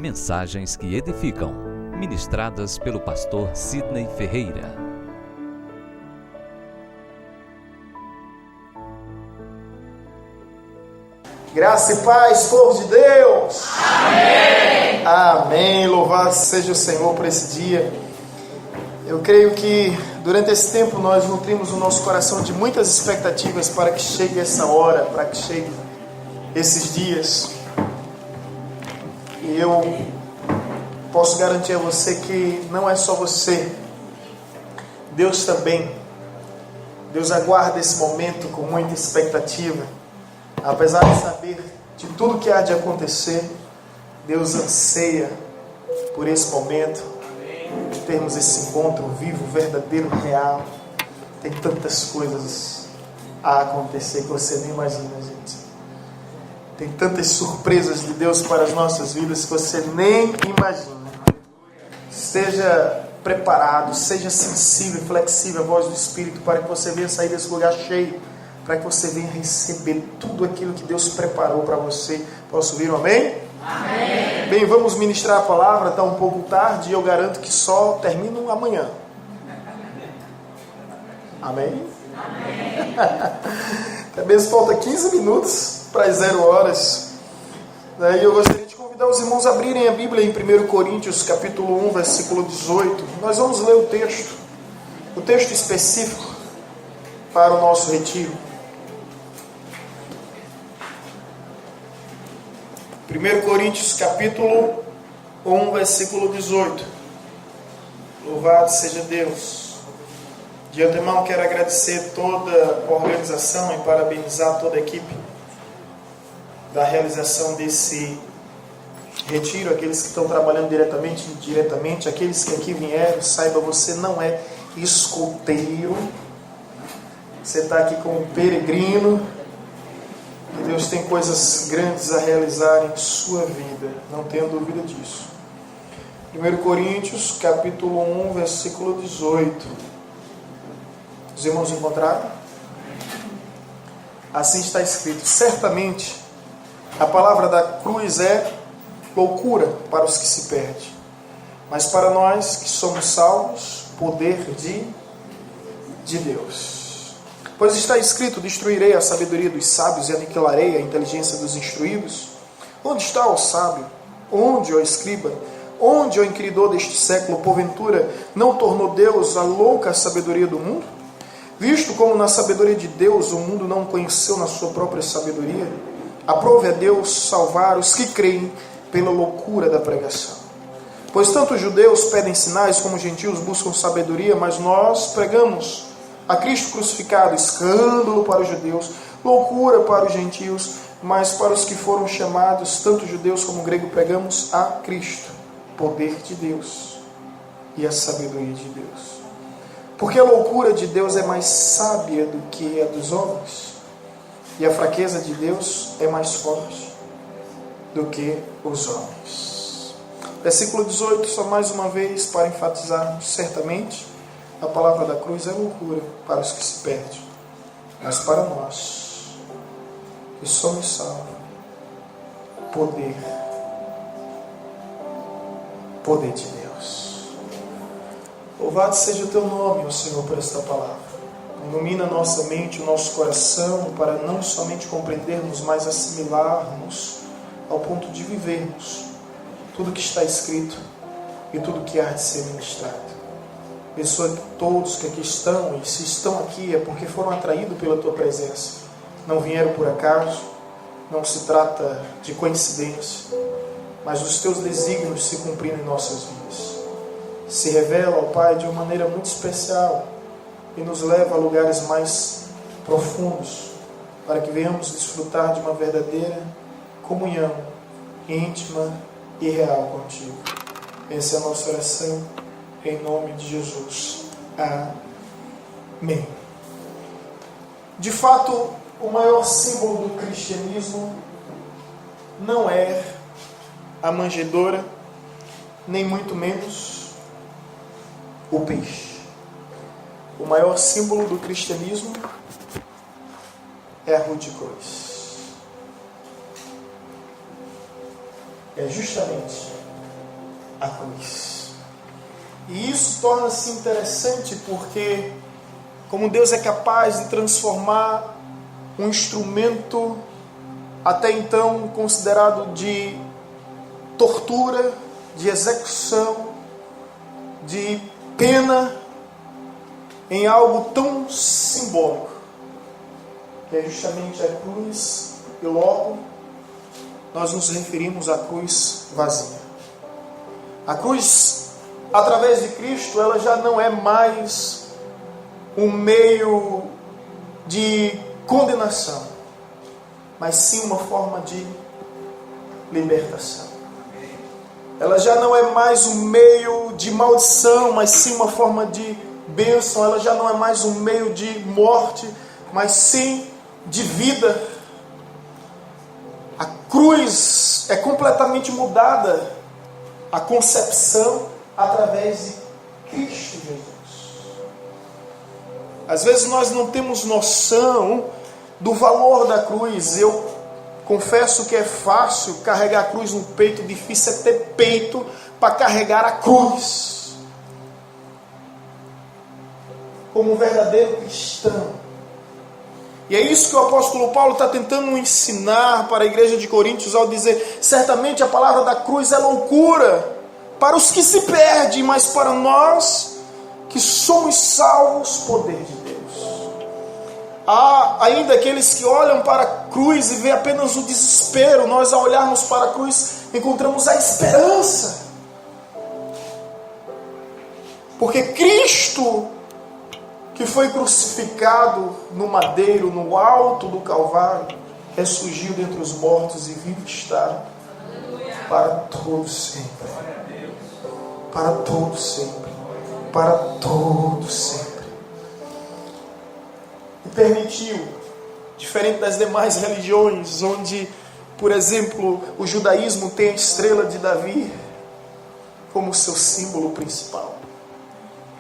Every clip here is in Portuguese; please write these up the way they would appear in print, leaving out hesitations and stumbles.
Mensagens que edificam, ministradas pelo pastor Sidney Ferreira. Graça e paz, povo de Deus! Amém! Amém! Louvado seja o Senhor por esse dia. Eu creio que durante esse tempo nós nutrimos o nosso coração de muitas expectativas para que chegue essa hora, para que chegue esses dias. E eu posso garantir a você que não é só você, Deus também. Deus aguarda esse momento com muita expectativa. Apesar de saber de tudo que há de acontecer, Deus anseia por esse momento, de termos esse encontro vivo, verdadeiro, real. Tem tantas coisas a acontecer que você nem imagina, gente. Tem tantas surpresas de Deus para as nossas vidas que você nem imagina. Esteja preparado, seja sensível e flexível à voz do Espírito para que você venha sair desse lugar cheio, para que você venha receber tudo aquilo que Deus preparou para você. Posso ouvir um amém? Amém! Bem, vamos ministrar a palavra, está um pouco tarde e eu garanto que só termino amanhã. Amém? Amém! Até mesmo falta 15 minutos para as 0 horas. E eu gostaria de convidar os irmãos a abrirem a Bíblia em 1 Coríntios, capítulo 1, versículo 18. Nós vamos ler o texto específico para o nosso retiro. 1 Coríntios, capítulo 1, versículo 18. Louvado seja Deus. De antemão quero agradecer toda a organização e parabenizar toda a equipe da realização desse retiro, aqueles que estão trabalhando diretamente e indiretamente, aqueles que aqui vieram. Saiba, você não é escoteiro, você está aqui como peregrino, e Deus tem coisas grandes a realizar em sua vida, não tenha dúvida disso. 1 Coríntios, capítulo 1, versículo 18. Os irmãos encontraram? Assim está escrito: certamente a palavra da cruz é loucura para os que se perdem, mas para nós que somos salvos, poder de Deus. Pois está escrito: destruirei a sabedoria dos sábios e aniquilarei a inteligência dos instruídos. Onde está o sábio? Onde o escriba? Onde o inquiridor deste século? Porventura não tornou Deus a louca sabedoria do mundo? Visto como na sabedoria de Deus o mundo não conheceu na sua própria sabedoria, aprove a Deus salvar os que creem pela loucura da pregação. Pois tanto os judeus pedem sinais como os gentios buscam sabedoria, mas nós pregamos a Cristo crucificado, escândalo para os judeus, loucura para os gentios, mas para os que foram chamados, tanto judeus como gregos, pregamos a Cristo, poder de Deus e a sabedoria de Deus. Porque a loucura de Deus é mais sábia do que a dos homens, e a fraqueza de Deus é mais forte do que os homens. Versículo 18, só mais uma vez para enfatizarmos: certamente a palavra da cruz é loucura para os que se perdem, mas para nós que somos salvos, poder de Deus. Louvado seja o teu nome, ó Senhor, por esta palavra. Ilumina a nossa mente, o nosso coração, para não somente compreendermos, mas assimilarmos ao ponto de vivermos tudo que está escrito e tudo que há de ser ministrado. Abençoa todos que aqui estão, e se estão aqui é porque foram atraídos pela tua presença. Não vieram por acaso, não se trata de coincidência, mas os teus desígnios se cumprindo em nossas vidas. Se revela, ó Pai, de uma maneira muito especial e nos leva a lugares mais profundos, para que venhamos desfrutar de uma verdadeira comunhão íntima e real contigo. Essa é a nossa oração, em nome de Jesus. Amém. De fato, o maior símbolo do cristianismo não é a manjedoura, nem muito menos o peixe. O maior símbolo do cristianismo é a cruz de cruz. É justamente a cruz. E isso torna-se interessante porque, como Deus é capaz de transformar um instrumento até então considerado de tortura, de execução, de pena, em algo tão simbólico, que é justamente a cruz, e logo nós nos referimos à cruz vazia. A cruz, através de Cristo, ela já não é mais um meio de condenação, mas sim uma forma de libertação. Ela já não é mais um meio de maldição, mas sim uma forma de bênção. Ela já não é mais um meio de morte, mas sim de vida. A cruz é completamente mudada, a concepção através de Cristo Jesus. Às vezes nós não temos noção do valor da cruz. Eu confesso que é fácil carregar a cruz no peito, difícil é ter peito para carregar a cruz. Como um verdadeiro cristão. E é isso que o apóstolo Paulo está tentando ensinar para a igreja de Coríntios ao dizer: certamente a palavra da cruz é loucura para os que se perdem, mas para nós que somos salvos, poder de Deus. Há ainda aqueles que olham para a cruz e vê apenas o desespero. Nós, ao olharmos para a cruz, encontramos a esperança. Porque Cristo, que foi crucificado no madeiro, no alto do Calvário, ressurgiu dentre os mortos e vivo está para todo sempre. Para todo sempre. Para todo sempre. E permitiu, diferente das demais religiões, onde, por exemplo, o judaísmo tem a estrela de Davi como seu símbolo principal.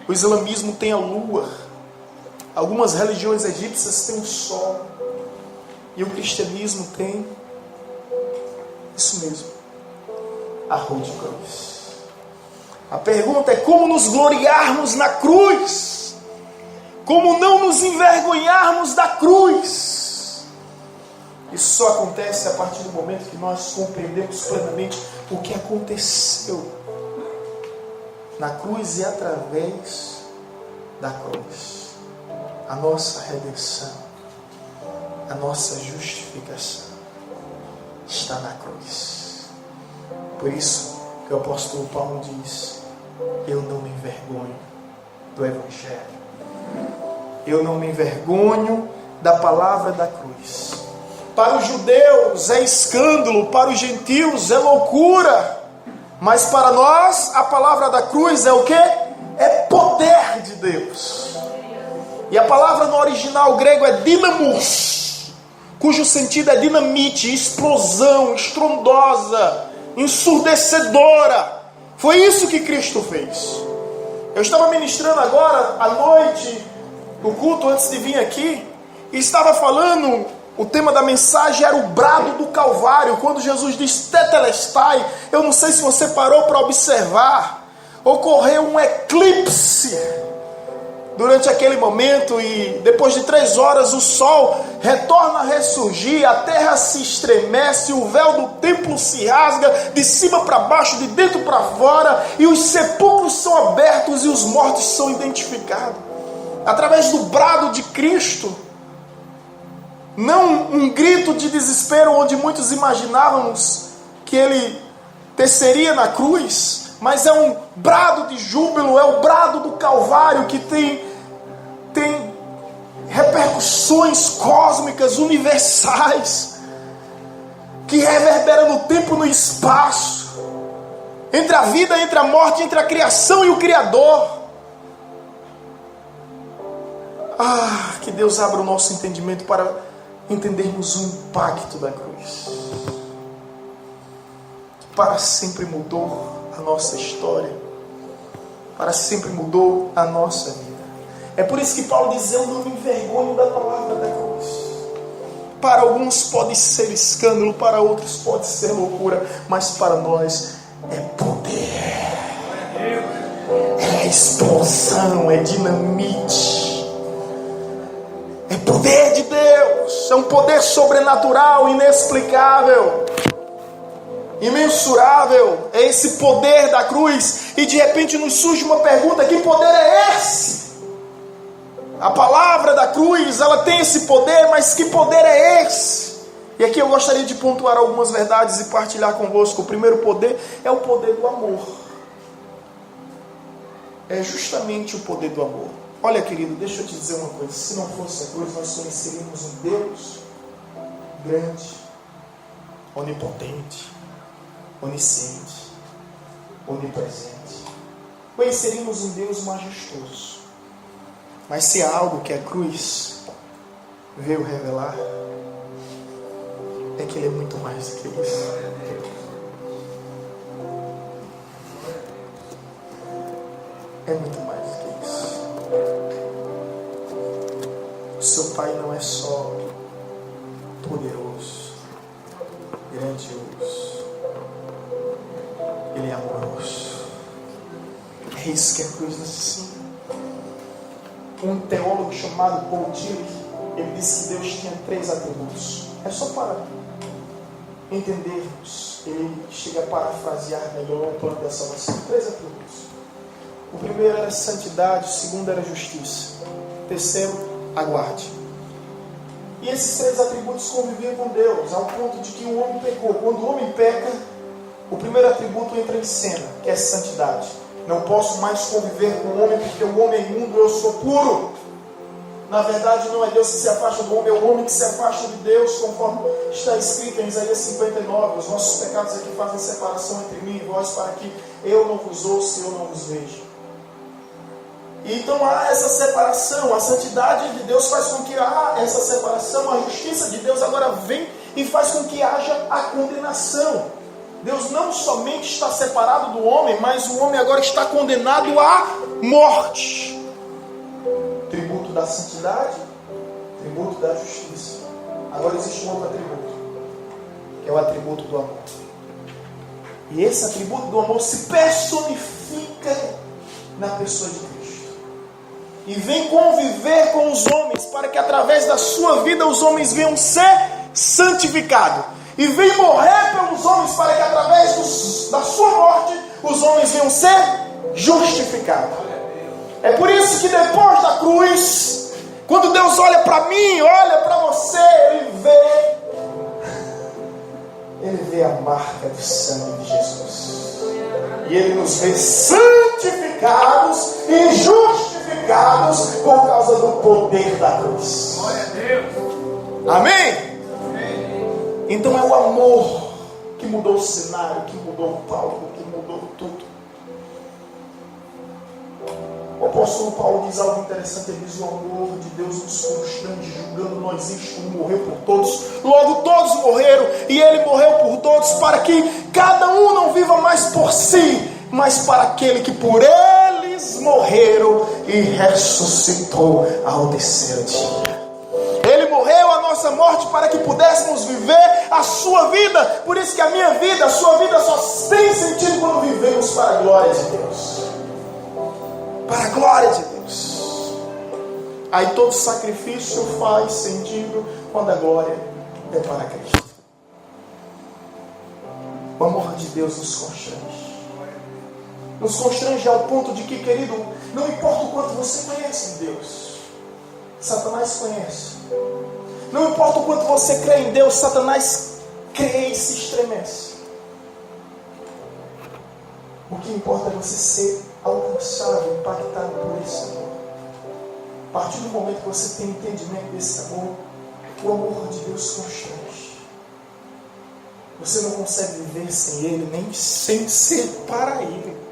O islamismo tem a lua. Algumas religiões egípcias têm o sol. E o cristianismo tem isso mesmo, a cruz. A pergunta é como nos gloriarmos na cruz. Como não nos envergonharmos da cruz. Isso só acontece a partir do momento que nós compreendemos plenamente o que aconteceu na cruz e através da cruz. A nossa redenção, a nossa justificação está na cruz. Por isso que o apóstolo Paulo diz: eu não me envergonho do Evangelho. Eu não me envergonho da palavra da cruz. Para os judeus é escândalo, para os gentios é loucura, mas para nós a palavra da cruz é o quê? É poder de Deus. E a palavra no original grego é dinamos, cujo sentido é dinamite, explosão, estrondosa, ensurdecedora. Foi isso que Cristo fez. Eu estava ministrando agora à noite, no culto antes de vir aqui, e estava falando, o tema da mensagem era o brado do Calvário, quando Jesus diz tetelestai. Eu não sei se você parou para observar, ocorreu um eclipse durante aquele momento, e depois de 3 horas o sol retorna a ressurgir, a terra se estremece, o véu do templo se rasga de cima para baixo, de dentro para fora, e os sepulcros são abertos e os mortos são identificados através do brado de Cristo. Não um grito de desespero onde muitos imaginávamos que ele teceria na cruz, mas é um brado de júbilo, é o brado do Calvário que tem repercussões cósmicas, universais, que reverbera no tempo e no espaço, entre a vida, entre a morte, entre a criação e o Criador. Que Deus abra o nosso entendimento para entendermos o impacto da cruz. Para sempre mudou a nossa história, para sempre mudou a nossa vida. É por isso que Paulo diz: eu não me envergonho da palavra da cruz. Para alguns pode ser escândalo, para outros pode ser loucura, mas para nós é poder. é explosão, é dinamite, é poder de Deus, é um poder sobrenatural, inexplicável, imensurável. É esse poder da cruz. E de repente nos surge uma pergunta: que poder é esse? A palavra da cruz, ela tem esse poder, mas que poder é esse? E aqui eu gostaria de pontuar algumas verdades e partilhar convosco. O primeiro poder é o poder do amor. É justamente o poder do amor. Olha, querido, deixa eu te dizer uma coisa: se não fosse a cruz, nós conheceríamos um Deus grande, onipotente, onisciente, onipresente. Conheceríamos um Deus majestoso. Mas se há algo que a cruz veio revelar, é que Ele é muito mais do que isso. É muito mais do que isso. O seu Pai não é só poderoso, grandioso, Ele é amoroso. É isso que a cruz nos ensina. Um teólogo chamado Paul Tillich, ele disse que Deus tinha 3 atributos. É só para entendermos. Ele chega a parafrasear melhor o plano da salvação. 3 atributos. O primeiro era santidade, o segundo era justiça, o terceiro, aguarde. E esses 3 atributos conviviam com Deus, ao ponto de que o homem pecou. Quando o homem peca, o primeiro atributo entra em cena, que é santidade. Não posso mais conviver com o homem, porque o homem é imundo, eu sou puro. Na verdade, não é Deus que se afasta do homem, é o homem que se afasta de Deus, conforme está escrito em Isaías 59. Os nossos pecados aqui fazem separação entre mim e vós, para que eu não vos ouça e eu não vos veja. Então há essa separação. A santidade de Deus faz com que há essa separação. A justiça de Deus agora vem e faz com que haja a condenação. Deus não somente está separado do homem, mas o homem agora está condenado à morte. Tributo da santidade, tributo da justiça. Agora existe um outro atributo, que é o atributo do amor. E esse atributo do amor se personifica na pessoa de Cristo. E vem conviver com os homens, para que através da sua vida os homens venham ser santificados. E vem morrer pelos homens, para que através da sua morte os homens venham ser justificados. É por isso que depois da cruz, quando Deus olha para mim, olha para você, Ele vê a marca do sangue de Jesus. E Ele nos vê santificados e justificados por causa do poder da cruz. Glória a Deus. Amém? Então é o amor que mudou o cenário, que mudou o palco, que mudou tudo. O apóstolo Paulo diz algo interessante. Ele diz: o amor de Deus nos constrange, julgando nós isto, um morreu por todos, logo todos morreram, e Ele morreu por todos, para que cada um não viva mais por si, mas para aquele que por eles morreram e ressuscitou ao terceiro dia. Ele morreu a nossa morte para que pudéssemos viver a sua vida. Por isso que a minha vida, a sua vida só tem sentido quando vivemos para a glória de Deus. Para a glória de Deus. Aí todo sacrifício faz sentido quando a glória é para Cristo. O amor de Deus nos constrange. Nos constrange ao ponto de que, querido, não importa o quanto você conhece de Deus, Satanás conhece. Não importa o quanto você crê em Deus, Satanás crê e se estremece. O que importa é você ser alcançado, impactado por esse amor. A partir do momento que você tem entendimento desse amor, o amor de Deus constrange. Você não consegue viver sem Ele, nem sem ser para Ele.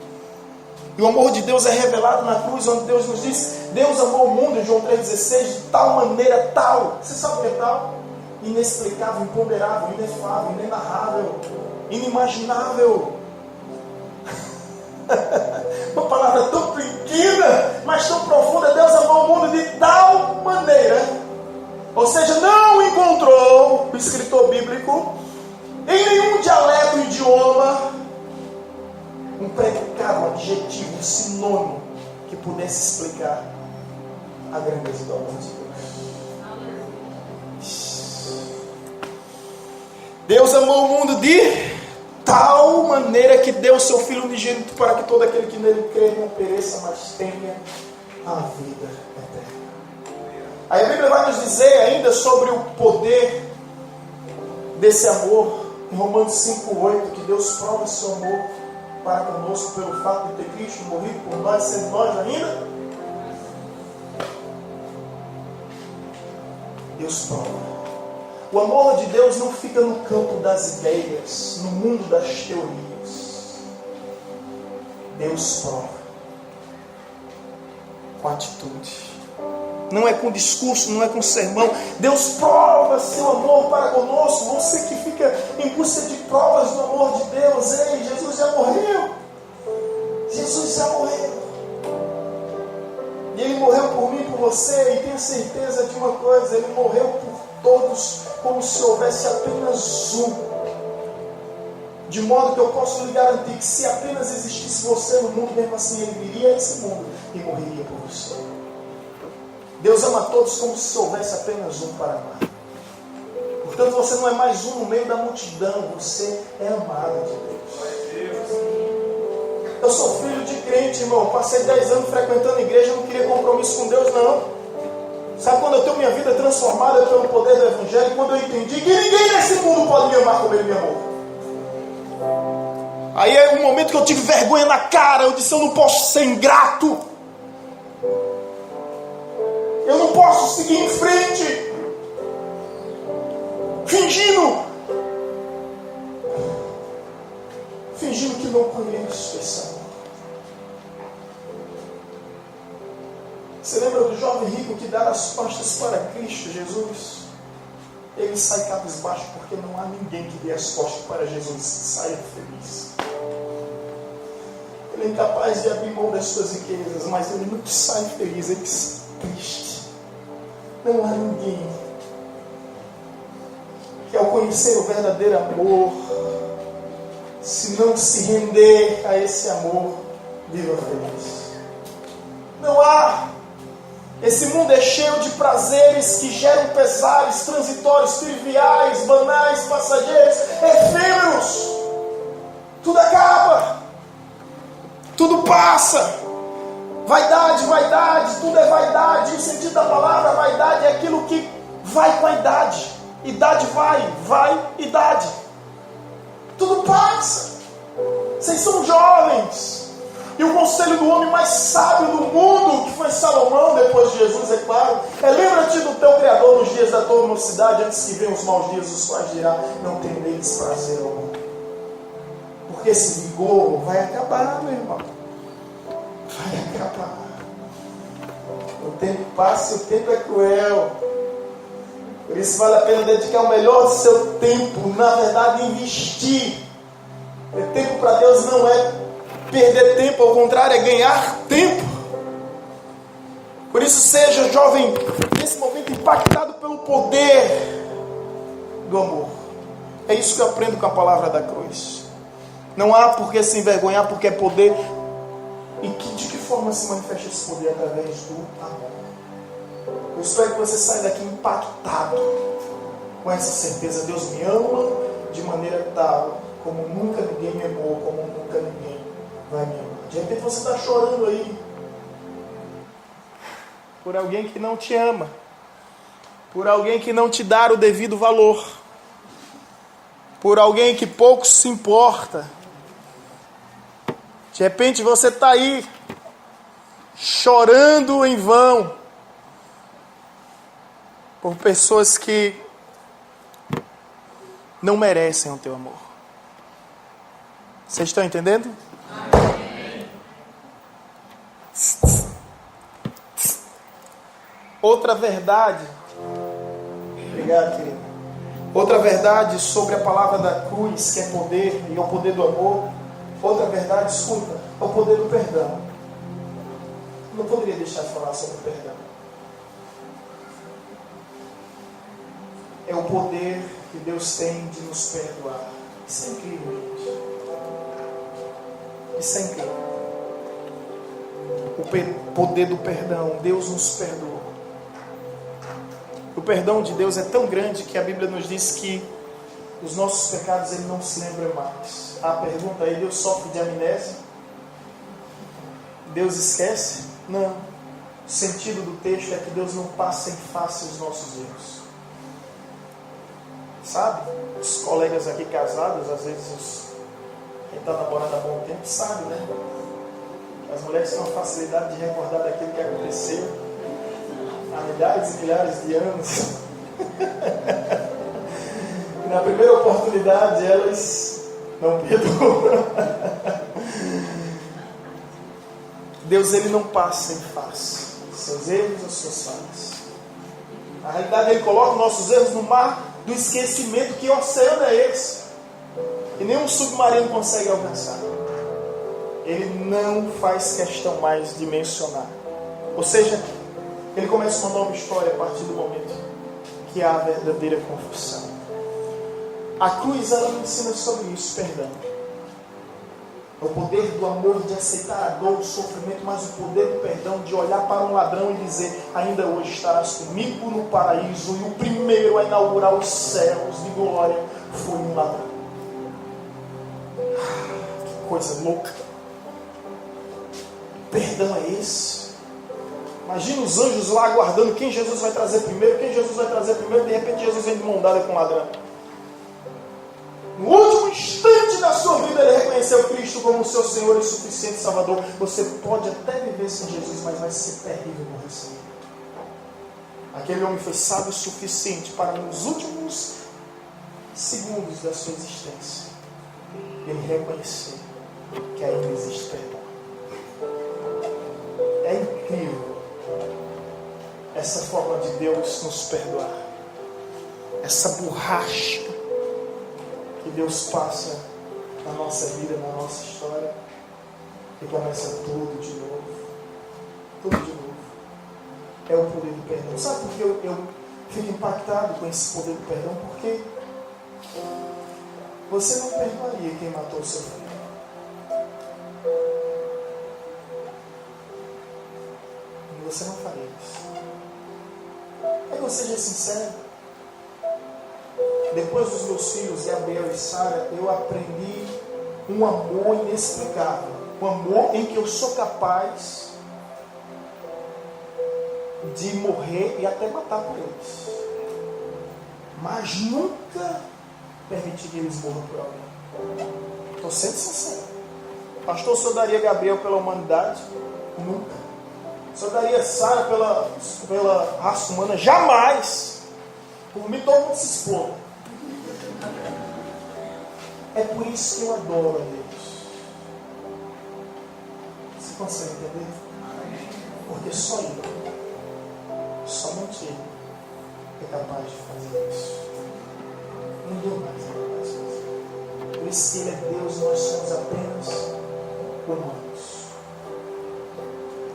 E o amor de Deus é revelado na cruz, onde Deus nos diz: Deus amou o mundo, em João 3,16, de tal maneira, tal. Você sabe o que é tal? Inexplicável, imponderável, inefável, inenarrável, inimaginável. Uma palavra tão pequena, mas tão profunda. Deus amou o mundo de tal maneira. Ou seja, não encontrou o escritor bíblico em nenhum dialeto, idioma, um predicado, um adjetivo, um sinônimo que pudesse explicar a grandeza do amor de Deus. Deus amou o mundo de tal maneira que deu o seu Filho unigênito para que todo aquele que nele crê não pereça, mas tenha a vida eterna. Aí a Bíblia vai nos dizer ainda sobre o poder desse amor, em Romanos 5,8, que Deus prova seu amor para conosco pelo fato de ter Cristo morrido por nós, sendo nós ainda. Deus prova. O amor de Deus não fica no campo das ideias, no mundo das teorias. Deus prova com atitude. Não é com discurso, não é com sermão. Deus prova seu amor para conosco. Você que fica em busca de provas do amor de Deus. Ei, Jesus já morreu. Jesus já morreu. E Ele morreu por mim e por você. E tenha certeza de uma coisa: Ele morreu por todos, como se houvesse apenas um. De modo que eu posso lhe garantir que se apenas existisse você no mundo, mesmo assim Ele viria a esse mundo e morreria por você. Deus ama a todos como se houvesse apenas um para amar. Portanto, você não é mais um no meio da multidão. Você é amado de Deus. Eu sou filho de crente, irmão. Passei 10 anos frequentando a igreja. Não queria compromisso com Deus, não. Sabe quando eu tenho minha vida transformada pelo poder do Evangelho? Quando eu entendi que ninguém nesse mundo pode me amar como Ele me amou. Aí é um momento que eu tive vergonha na cara. Eu disse: eu não posso ser ingrato. Eu não posso seguir em frente fingindo que não conheço esse amor. Você lembra do jovem rico que dá as costas para Cristo Jesus? Ele sai cabisbaixo porque não há ninguém que dê as costas para Jesus e saia feliz. Ele é incapaz de abrir mão das suas riquezas, mas ele não sai feliz, ele sai triste. Não há ninguém que, ao conhecer o verdadeiro amor, se não se render a esse amor, viva feliz. Não há. Esse mundo é cheio de prazeres que geram pesares transitórios, triviais, banais, passageiros, efêmeros. Tudo acaba. Tudo passa. Vaidade, vaidade, tudo é vaidade. O sentido da palavra vaidade é aquilo que vai com a idade. Idade vai, idade. Tudo passa. Vocês são jovens. E o conselho do homem mais sábio do mundo, que foi Salomão, depois de Jesus, é claro, é: lembra-te do teu Criador nos dias da tua mocidade, antes que venham os maus dias, os quais dirá: não tem neles prazer algum. Porque esse vigor vai acabar, meu irmão. Vai acabar. O tempo passa e o tempo é cruel. Por isso vale a pena dedicar o melhor do seu tempo, na verdade, investir. Ter tempo para Deus não é perder tempo, ao contrário, é ganhar tempo. Por isso, seja jovem, nesse momento, impactado pelo poder do amor. É isso que eu aprendo com a palavra da cruz. Não há por que se envergonhar, porque é poder. E de que forma se manifesta esse poder? Através do amor. Eu espero que você saia daqui impactado com essa certeza: Deus me ama de maneira tal como nunca ninguém me amou, como nunca ninguém vai me amar. De repente você está chorando aí por alguém que não te ama, por alguém que não te dá o devido valor, por alguém que pouco se importa. De repente você está aí chorando em vão por pessoas que não merecem o teu amor. Vocês estão entendendo? Amém. Outra verdade. Obrigado, querido. Outra verdade sobre a palavra da cruz, que é poder, e é o poder do amor. Outra verdade, escuta, é o poder do perdão. Eu não poderia deixar de falar sobre o perdão. É o poder que Deus tem de nos perdoar. Isso é incrível, gente. Isso é incrível. o poder do perdão. Deus nos perdoa. O perdão de Deus é tão grande que a Bíblia nos diz que os nossos pecados Ele não se lembra mais. A pergunta aí, Deus sofre de amnésia? Deus esquece? Não. O sentido do texto é que Deus não passa em face os nossos erros. Sabe? Os colegas aqui casados, às vezes quem está namorando há bom tempo sabe, né? As mulheres têm uma facilidade de recordar daquilo que aconteceu há milhares e milhares de anos. E na primeira oportunidade elas não perdoam. Deus, Ele não passa em face seus erros ou suas falhas. Na realidade, Ele coloca nossos erros no mar do esquecimento. Que oceano é esse? Que nenhum submarino consegue alcançar. Ele não faz questão mais de mencionar. Ou seja, Ele começa uma nova história a partir do momento que há a verdadeira confissão. A cruz, ela me ensina sobre isso, perdão. É o poder do amor de aceitar a dor, o sofrimento, mas o poder do perdão de olhar para um ladrão e dizer: ainda hoje estarás comigo no paraíso. E o primeiro a inaugurar os céus de glória foi um ladrão. Que coisa louca. Perdão é esse. Imagina os anjos lá aguardando quem Jesus vai trazer primeiro, quem Jesus vai trazer primeiro. De repente Jesus vem de mão dada com um ladrão. No último instante da sua vida, ele reconheceu Cristo como seu Senhor e suficiente Salvador. Você pode até viver sem Jesus, mas vai ser terrível morrer sem Ele. Aquele homem foi sábio o suficiente para, nos últimos segundos da sua existência, ele reconhecer que ainda existe perdão. É incrível essa forma de Deus nos perdoar. Essa borracha que Deus passa na nossa vida, na nossa história, e começa tudo de novo. Tudo de novo. É o poder do perdão. Sabe por que eu fico impactado com esse poder do perdão? Porque você não perdoaria quem matou o seu filho. E você não faria isso. É que eu seja sincero. Depois dos meus filhos, Gabriel e Sara, eu aprendi um amor inexplicável. Um amor em que eu sou capaz de morrer e até matar por eles. Mas nunca permitir que eles morram por alguém. Estou sendo sincero. Pastor, o senhor daria Gabriel pela humanidade? Nunca. O senhor daria Sara pela raça humana? Jamais. Por mim todo mundo se expõe. É por isso que eu adoro a Deus. Você consegue entender? Porque só Ele, somente Ele, é capaz de fazer isso. Ninguém mais é capaz de fazer. Por isso que Ele é Deus e nós somos apenas humanos.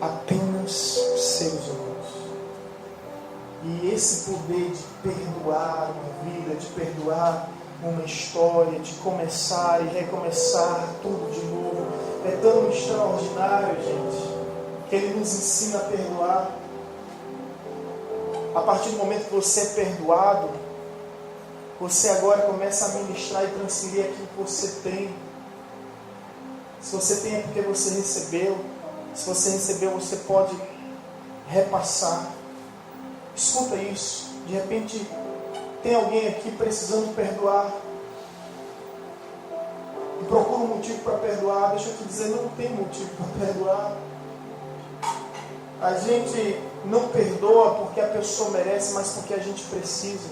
Apenas seres humanos. E esse poder de perdoar uma vida, de perdoar uma história, de começar e recomeçar tudo de novo, é tão extraordinário, gente, que Ele nos ensina a perdoar. A partir do momento que você é perdoado, você agora começa a ministrar e transferir aquilo que você tem. Se você tem é porque você recebeu. Se você recebeu, você pode repassar. Escuta isso. De repente tem alguém aqui precisando perdoar e procura um motivo para perdoar. Deixa eu te dizer, não tem motivo para perdoar. A gente não perdoa porque a pessoa merece, mas porque a gente precisa.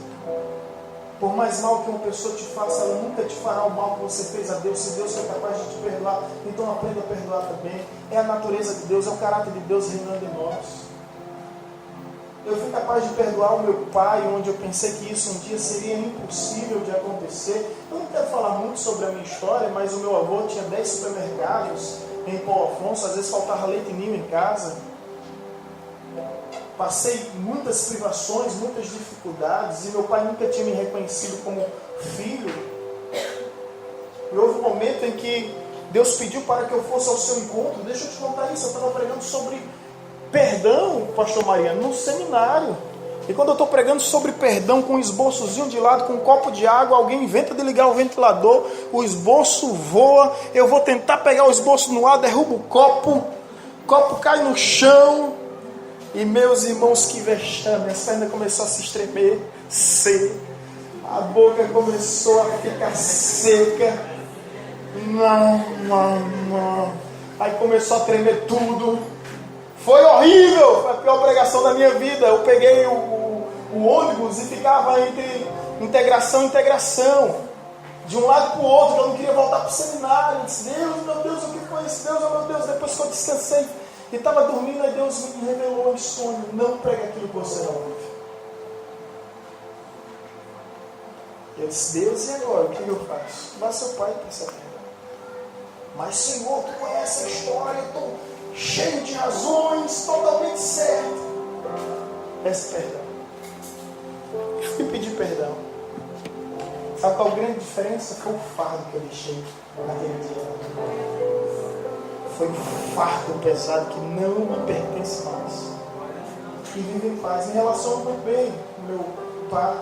Por mais mal que uma pessoa te faça, ela nunca te fará o mal que você fez a Deus. Se Deus foi capaz de te perdoar, então aprenda a perdoar também. É a natureza de Deus, é o caráter de Deus reinando em nós. Eu fui capaz de perdoar o meu pai, onde eu pensei que isso um dia seria impossível de acontecer. Eu não quero falar muito sobre a minha história, mas o meu avô tinha 10 supermercados em Paulo Afonso, às vezes faltava leite ninho em casa. Passei muitas privações, muitas dificuldades, e meu pai nunca tinha me reconhecido como filho. E houve um momento em que Deus pediu para que eu fosse ao seu encontro. Deixa eu te contar isso. Eu estava pregando sobre perdão, pastor Mariano, no seminário. E quando eu estou pregando sobre perdão com um esboçozinho de lado, com um copo de água, alguém inventa de ligar o ventilador, o esboço voa, eu vou tentar pegar o esboço no ar, derrubo o copo cai no chão, e meus irmãos, que vexame, as pernas começaram a se estremer, a boca começou a ficar seca, não, aí começou a tremer tudo. Foi horrível, foi a pior pregação da minha vida. Eu peguei o ônibus e ficava entre integração, de um lado para o outro, eu não queria voltar para o seminário. Eu disse, Deus, meu Deus, o que foi isso? Deus, meu Deus, depois que eu descansei e estava dormindo, aí Deus me revelou em sonho, não prega aquilo que você não ouve. Eu disse, Deus, e agora? O que eu faço? Vá seu pai para essa terra. Mas Senhor, tu conhece a história, eu estou cheio de razões, totalmente certo. Peço perdão. Eu fui pedir perdão. Sabe qual a grande diferença? Foi o fardo que eu deixei naquele dia. Foi um fardo pesado que não me pertence mais. E vivo em paz. Me relaciono muito bem com meu pai.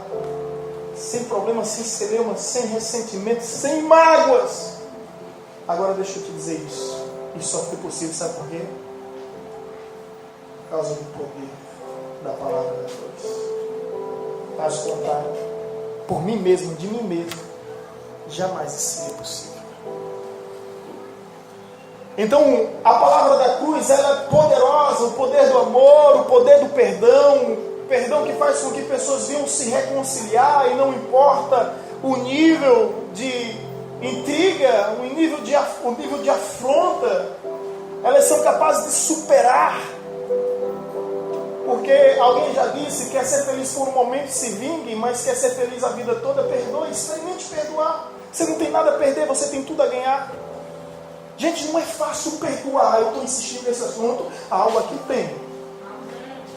Sem problemas, sem celeuma, sem ressentimento, sem mágoas. Agora deixa eu te dizer isso. Isso só foi possível, sabe por quê? Por causa do poder da palavra de Deus. Caso contrário, por mim mesmo, de mim mesmo, jamais isso seria possível. Então, a palavra da cruz, ela é poderosa, o poder do amor, o poder do perdão, perdão que faz com que pessoas venham se reconciliar, e não importa o nível de intriga, o nível de afronta, elas são capazes de superar. Porque alguém já disse, quer ser feliz por um momento, se vingue, mas quer ser feliz a vida toda, perdoe, experimente perdoar. Você não tem nada a perder, você tem tudo a ganhar. Gente, não é fácil perdoar. Eu estou insistindo nesse assunto, a aula aqui tem.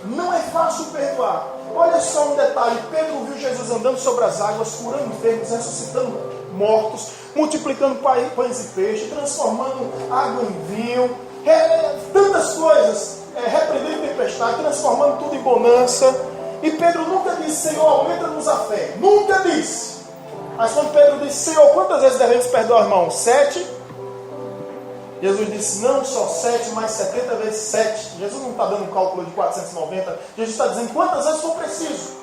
Não é fácil perdoar. Olha só um detalhe, Pedro viu Jesus andando sobre as águas, curando enfermos, ressuscitando mortos, multiplicando pães e peixes, transformando água em vinho, tantas coisas, repreendendo tempestade, transformando tudo em bonança. E Pedro nunca disse, Senhor, aumenta-nos a fé. Nunca disse. Mas quando Pedro disse, Senhor, quantas vezes devemos perdoar, irmão? 7? Jesus disse, não só 7, mas 70 vezes 7. Jesus não está dando um cálculo de 490. Jesus está dizendo quantas vezes for preciso.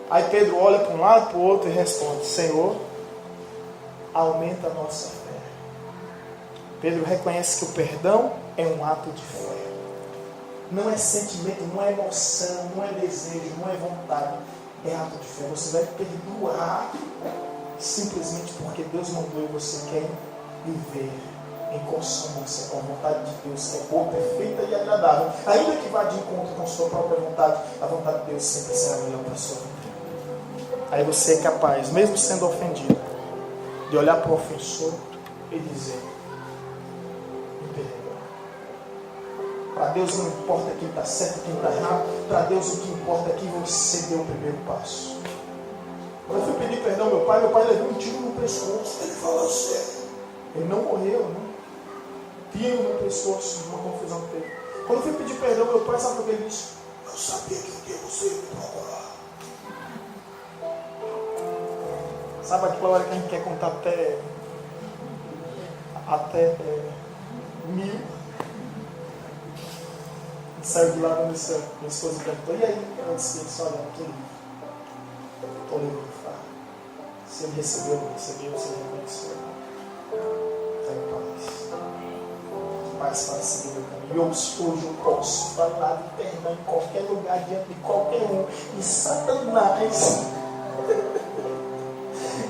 Aí Pedro olha para um lado, para o outro e responde, Senhor, aumenta a nossa fé. Pedro reconhece que o perdão é um ato de fé. Não é sentimento, não é emoção, não é desejo, não é vontade. É ato de fé. Você vai perdoar simplesmente porque Deus mandou e você quer viver em consonância com a vontade de Deus, que é boa, perfeita e agradável. Ainda que vá de encontro com a sua própria vontade, a vontade de Deus sempre será melhor para a sua vida. Aí você é capaz, mesmo sendo ofendido, de olhar para o ofensor e dizer, me perdoa. Para Deus não importa quem está certo e quem está errado. Para Deus o que importa é que você deu o primeiro passo. Quando eu fui pedir perdão ao meu pai levou um tiro no pescoço. Ele falou assim, ele não morreu, né? Tiro no pescoço, uma confusão que teve. Quando eu fui pedir perdão ao meu pai, sabe o que ele disse? Eu sabia que um dia você ia me procurar. Sabe aquela hora que a gente quer contar até 1000? Saiu de lá com minha esposa e perguntou, e aí? Ela disse, olha, estou livre. Estou livre do fardo. Se ele recebeu, não recebeu, se ele reconheceu. Tenho paz. Paz para seguir o caminho. Hoje eu posso falar de perdão em qualquer lugar, diante de qualquer um. E Satanás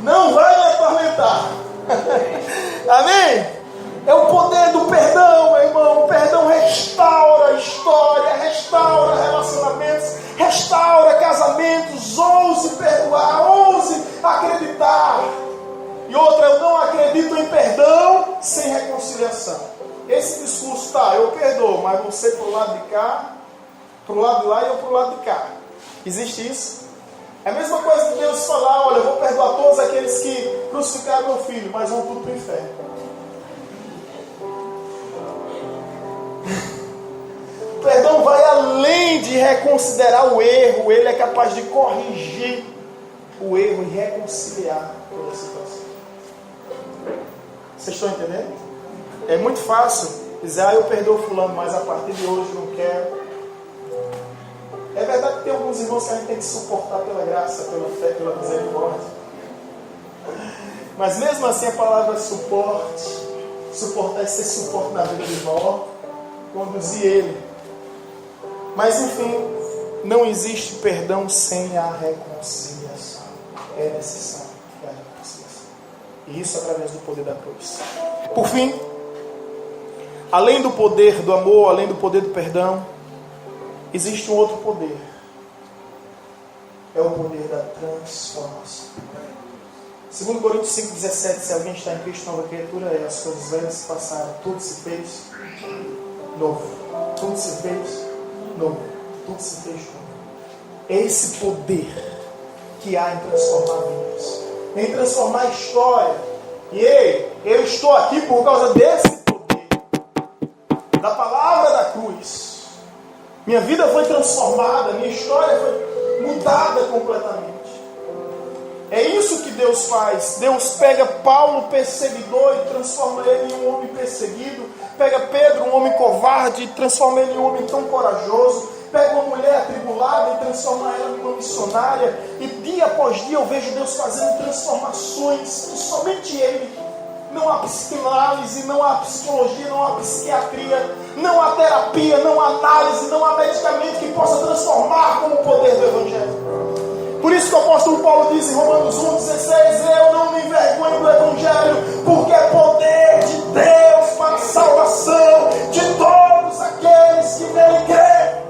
não vai me atormentar. Amém? É o poder do perdão, meu irmão. O perdão restaura a história, restaura relacionamentos, restaura casamentos. Ouse perdoar, ouse acreditar. E outra, eu não acredito em perdão sem reconciliação. Esse discurso, tá, eu perdoo, mas você pro lado de cá, pro lado de lá e eu pro lado de cá. Existe isso? É a mesma coisa que Deus falar, olha, eu vou perdoar todos aqueles que crucificaram meu filho, mas vão tudo para o inferno. além de reconsiderar o erro, ele é capaz de corrigir o erro e reconciliar toda a situação. Vocês estão entendendo? É muito fácil dizer, eu perdoo fulano, mas a partir de hoje não quero. É verdade que tem alguns irmãos que a gente tem que suportar pela graça, pela fé, pela misericórdia. Mas mesmo assim a palavra suportar é ser suporte na vida do irmão, conduzir ele. Mas enfim, não existe perdão sem a reconciliação. É necessário a reconciliação. E isso através do poder da cruz. Por fim, além do poder do amor, além do poder do perdão, existe um outro poder. É o poder da transformação. 2 Coríntios 5,17, se alguém está em Cristo, nova criatura é, as coisas velhas se passaram, tudo se fez novo. Tudo se fez novo. Tudo se fez novo. É esse poder que há em transformar vidas, em transformar a história. E eu estou aqui por causa desse poder, da palavra da cruz. Minha vida foi transformada, minha história foi mudada completamente. É isso que Deus faz. Deus pega Paulo, perseguidor, e transforma ele em um homem perseguido. Pega Pedro, um homem covarde, e transforma ele em um homem tão corajoso. Pega uma mulher atribulada e transforma ela em uma missionária. E dia após dia eu vejo Deus fazendo transformações que somente Ele. Não há psicanálise, não há psicologia, não há psiquiatria, não há terapia, não há análise, não há medicamento que possa transformar com o poder do Evangelho. Por isso que o apóstolo Paulo diz em Romanos 1,16: eu não me envergonho do Evangelho, porque é poder de Deus para a salvação de todos aqueles que nele creem.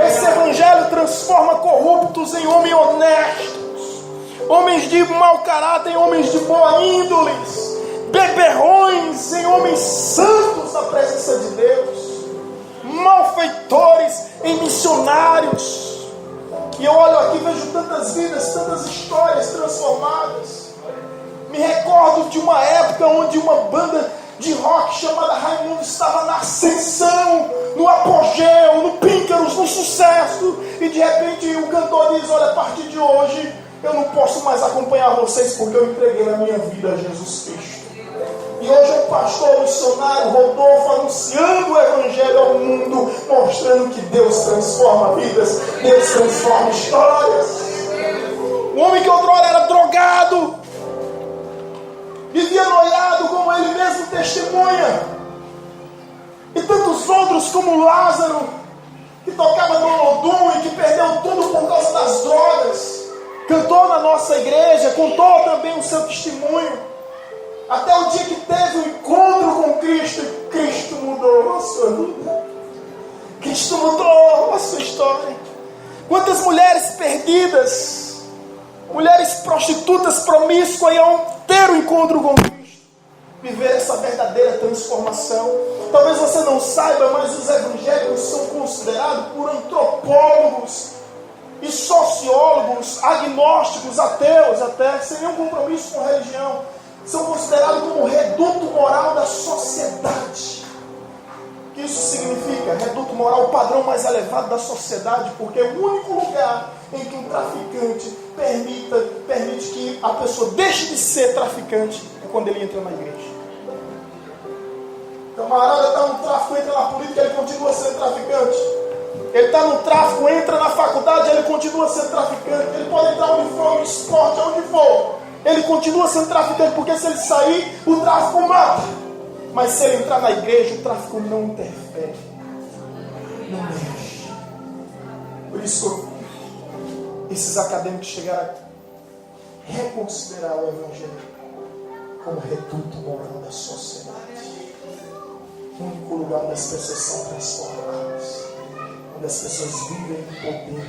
Esse Evangelho transforma corruptos em homens honestos, homens de mau caráter em homens de boa índole, beberrões em homens santos na presença de Deus, malfeitores em missionários. E eu olho aqui e vejo tantas vidas, tantas histórias transformadas. Me recordo de uma época onde uma banda de rock chamada Raimundo estava na ascensão, no apogeu, no píncaros, no sucesso. E de repente o cantor diz: olha, a partir de hoje eu não posso mais acompanhar vocês porque eu entreguei a minha vida a Jesus Cristo. E hoje o pastor missionário Rodolfo anunciando o Evangelho ao mundo, mostrando que Deus transforma vidas, Deus transforma histórias. O homem que outrora era drogado, vivia noiado, como ele mesmo testemunha. E tantos outros como Lázaro, que tocava no Olodum e que perdeu tudo por causa das drogas. Cantou na nossa igreja, contou também o seu testemunho. Até o dia que teve um encontro com Cristo, Cristo mudou a sua vida. Cristo mudou a sua história. Quantas mulheres perdidas, mulheres prostitutas promíscuas, iam ter um encontro com Cristo, viver essa verdadeira transformação. Talvez você não saiba, mas os evangélicos são considerados por antropólogos e sociólogos, agnósticos, ateus até, sem nenhum compromisso com a religião, são considerados como o reduto moral da sociedade. O que isso significa? Reduto moral, o padrão mais elevado da sociedade, porque é o único lugar em que um traficante permite que a pessoa deixe de ser traficante é quando ele entra na igreja. O camarada está no tráfico, entra na política, ele continua sendo traficante. Ele está no tráfico, entra na faculdade, ele continua sendo traficante. Ele pode entrar no uniforme, no esporte, onde for, ele continua sendo traficante, porque se ele sair, o tráfico mata. Mas se ele entrar na igreja, o tráfico não interfere, não mexe. Por isso, esses acadêmicos chegaram a reconsiderar o Evangelho como reduto moral da sociedade, o único lugar onde as pessoas são transformadas, onde as pessoas vivem o poder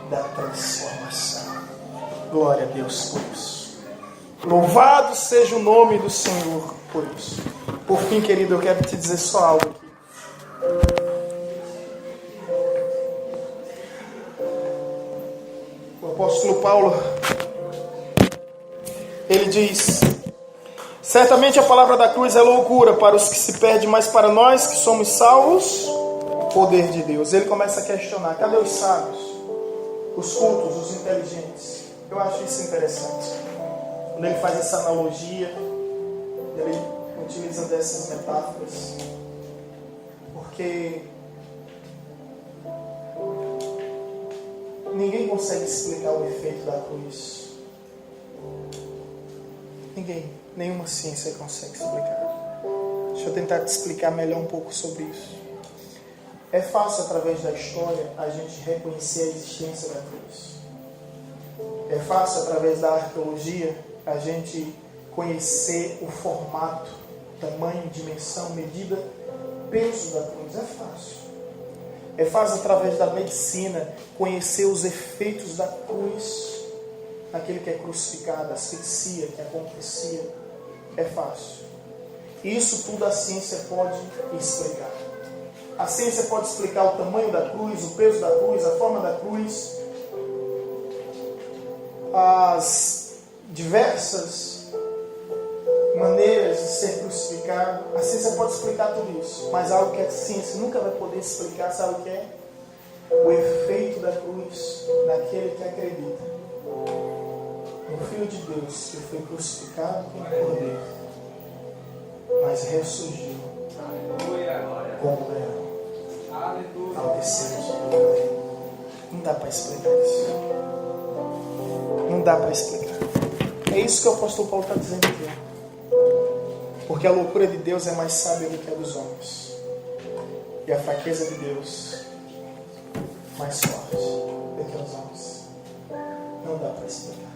da transformação. Glória a Deus por isso. Louvado seja o nome do Senhor por isso. Por fim, querido, eu quero te dizer só algo aqui. O apóstolo Paulo, ele diz: certamente a palavra da cruz é loucura para os que se perdem, mas para nós que somos salvos, poder de Deus. Ele começa a questionar: cadê os sábios, os cultos, os inteligentes? Eu acho isso interessante. Quando ele faz essa analogia, ele utiliza dessas metáforas, porque ninguém consegue explicar o efeito da cruz. Ninguém, nenhuma ciência consegue explicar. Deixa eu tentar te explicar melhor um pouco sobre isso. É fácil, através da história, a gente reconhecer a existência da cruz. É fácil, através da arqueologia, a gente conhecer o formato, tamanho, dimensão, medida, peso da cruz. É fácil. É fácil, através da medicina, conhecer os efeitos da cruz naquele que é crucificado, a asfixia que acontecia. É fácil. Isso tudo a ciência pode explicar. A ciência pode explicar o tamanho da cruz, o peso da cruz, a forma da cruz, as diversas maneiras de ser crucificado. A ciência pode explicar tudo isso, mas algo que a ciência nunca vai poder explicar, sabe o que é? O efeito da cruz naquele que acredita no Filho de Deus, que foi crucificado como cordeiro, mas ressurgiu como leão ao terceiro dia. Não dá para explicar isso. Não dá para explicar. É isso que o apóstolo Paulo está dizendo aqui. Porque a loucura de Deus é mais sábia do que a dos homens, e a fraqueza de Deus mais forte do que os homens. Não dá para explicar.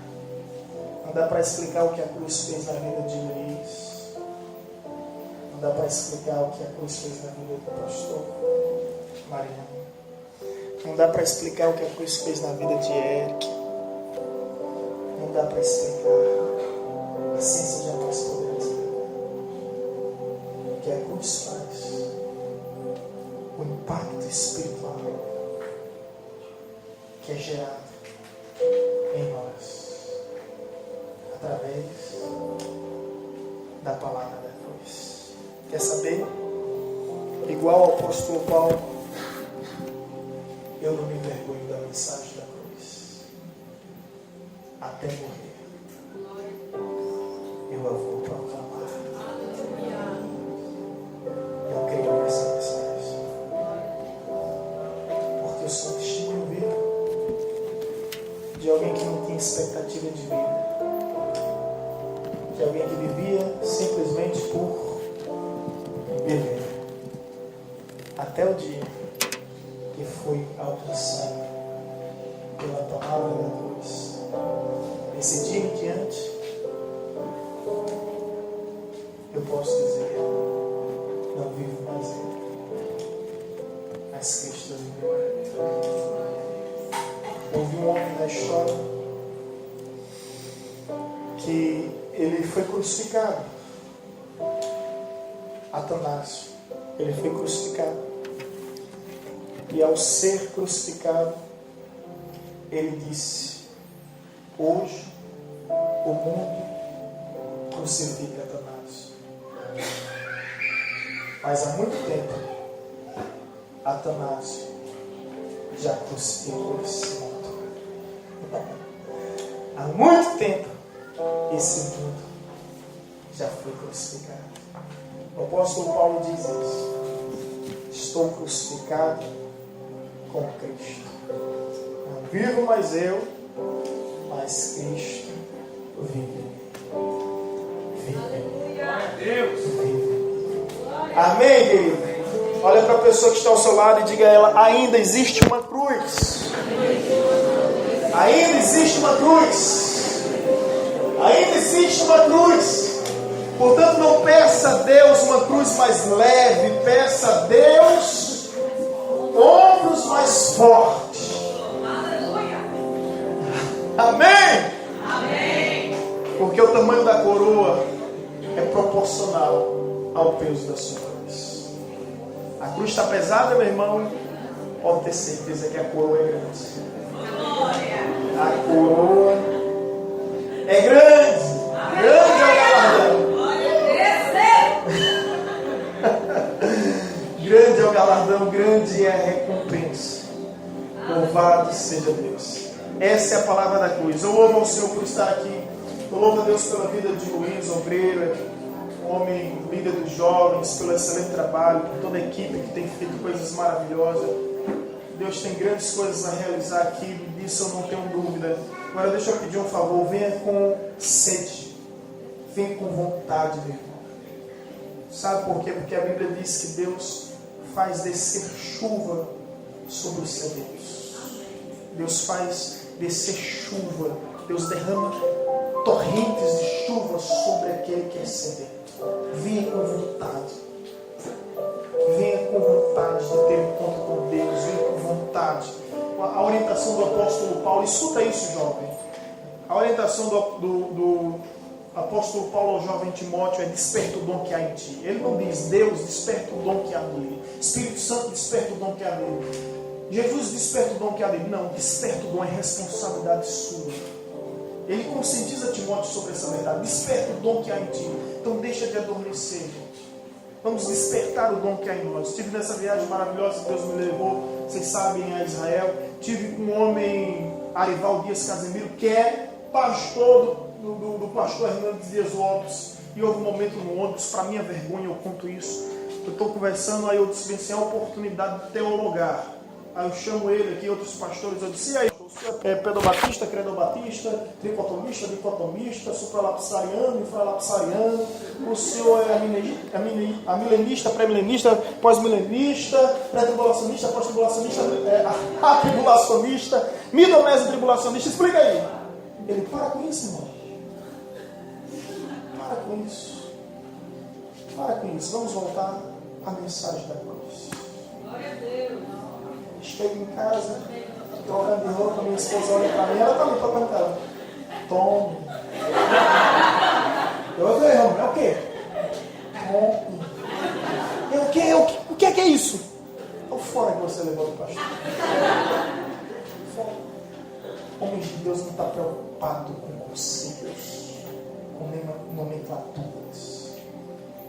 Não dá para explicar o que a cruz fez na vida de Luiz. Não dá para explicar o que a cruz fez na vida do pastor Mariano. Não dá para explicar o que a cruz fez na vida de Eric. Não dá para explicar. A ciência jamais poderá explicar o que a cruz faz. O impacto espiritual que é gerado em nós através da palavra da cruz. Quer saber? Igual ao apóstolo Paulo, eu não me envergonho da mensagem da cruz. Até morrer, eu a vou proclamar. Eu creio nessa mensagem, porque eu sou testemunho vivo de alguém que não tinha expectativa de vida, de alguém que vivia simplesmente por viver, até o dia que foi alcançado pela palavra da cruz. Esse dia em diante, eu posso dizer: não vivo mais eu, mas Cristo vive. Eu vi um homem na história que ele foi crucificado. Atanásio, ele foi crucificado. E ao ser crucificado, ele disse: hoje o mundo crucifica Atanásio. Mas há muito tempo, Atanásio já crucificou esse mundo. Há muito tempo, esse mundo já foi crucificado. O apóstolo Paulo diz isso: estou crucificado com Cristo. Não vivo mais eu, mas Cristo vive. Vive. Amém, querido? Olha para a pessoa que está ao seu lado e diga a ela: ainda existe uma cruz. Ainda existe uma cruz. Ainda existe uma cruz. Portanto, não peça a Deus uma cruz mais leve, peça a Deus ombros mais fortes. Amém? Amém. Porque o tamanho da coroa é proporcional ao peso da sua cruz. A cruz está pesada, meu irmão, pode ter certeza que a coroa é grande. A coroa é grande. Grande é o galardão. Grande é o galardão, grande é a recompensa. Louvado seja Deus. Essa é a palavra da cruz. Eu louvo ao Senhor por estar aqui. Eu louvo a Deus pela vida de Luiz, obreiro, homem, líder dos jovens, pelo excelente trabalho, por toda a equipe que tem feito coisas maravilhosas. Deus tem grandes coisas a realizar aqui, disso eu não tenho dúvida. Agora deixa eu pedir um favor, venha com sede, venha com vontade, meu irmão. Sabe por quê? Porque a Bíblia diz que Deus faz descer chuva sobre os sedentos. Deus faz descer chuva, Deus derrama torrentes de chuva sobre aquele que é sedento. Venha com vontade. Venha com vontade de ter um encontro com Deus. Venha com vontade. A orientação do apóstolo Paulo, escuta isso, jovem. A orientação do apóstolo Paulo ao jovem Timóteo é: desperta o dom que há em ti. Ele não diz Deus, desperta o dom que há nele. Espírito Santo, desperta o dom que há nele. Jesus, desperta o dom que há nele. Não, desperta o dom é responsabilidade sua. Ele conscientiza Timóteo sobre essa verdade. Desperta o dom que há em ti. Então deixa de adormecer, gente. Vamos despertar o dom que há em nós. Estive nessa viagem maravilhosa que Deus me levou, vocês sabem, a Israel. Tive com um homem, Arival Dias Casemiro, que é pastor do pastor Hernandes Dias Lopes. E houve um momento no ônibus, para minha vergonha eu conto isso. Eu estou conversando, aí eu disse bem assim, a oportunidade de teologar. Aí eu chamo ele aqui, outros pastores, eu disse: e aí, o senhor é pedobatista, credobatista, tricotomista, dicotomista, supralapsariano, infralapsariano, o senhor é amilenista, pré-milenista, pós-milenista, pré-tribulacionista, pós-tribulacionista, atribulacionista, midomese tribulacionista, explica aí. Ele: para com isso, irmão. Para com isso. Para com isso. Vamos voltar à mensagem da cruz. Glória a Deus. Chego em casa, trocando de roupa, minha esposa olha para mim, ela está me tocando cara. Tome. Eu falei: é o quê? Tome. O que é isso? É o fora que você levou do pastor. Fora. Homens de Deus não está preocupado com conceitos, com nomenclaturas.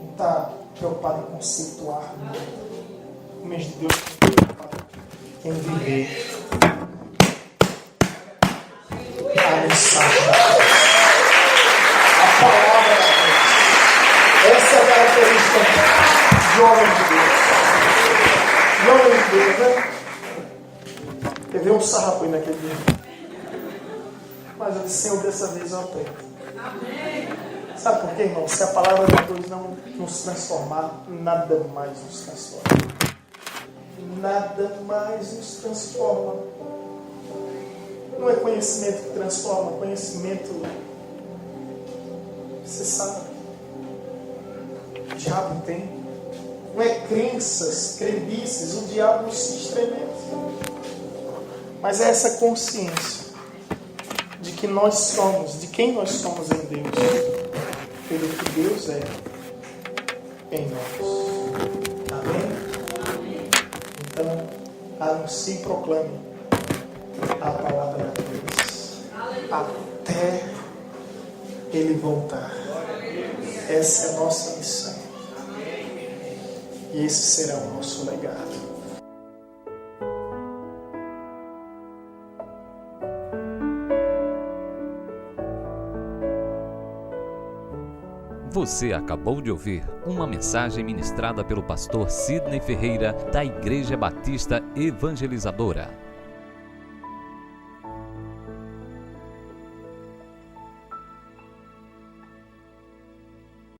Não está preocupado em conceituar nada. Homens de Deus estão preocupados em viver a mensagem da cruz, a palavra da cruz. Essa é a característica de homem de Deus. De homem de Deus, né? Teve um sarrafo aí naquele dia. Mas eu disse: Senhor, dessa vez eu aprendo. Sabe por quê, irmão? Se a palavra da cruz não nos transformar, nada mais nos transforma. Nada mais nos transforma. Não é conhecimento que transforma, conhecimento, você sabe, o diabo tem. Não é crenças, crendices, o diabo se estremece. Mas é essa consciência de que nós somos, de quem nós somos em Deus, pelo que Deus é em nós. Amém? Então, anuncie e proclame a palavra da cruz até Ele voltar. Essa é a nossa missão. E esse será o nosso legado. Você acabou de ouvir uma mensagem ministrada pelo pastor Sidney Ferreira, da Igreja Batista Evangelizadora.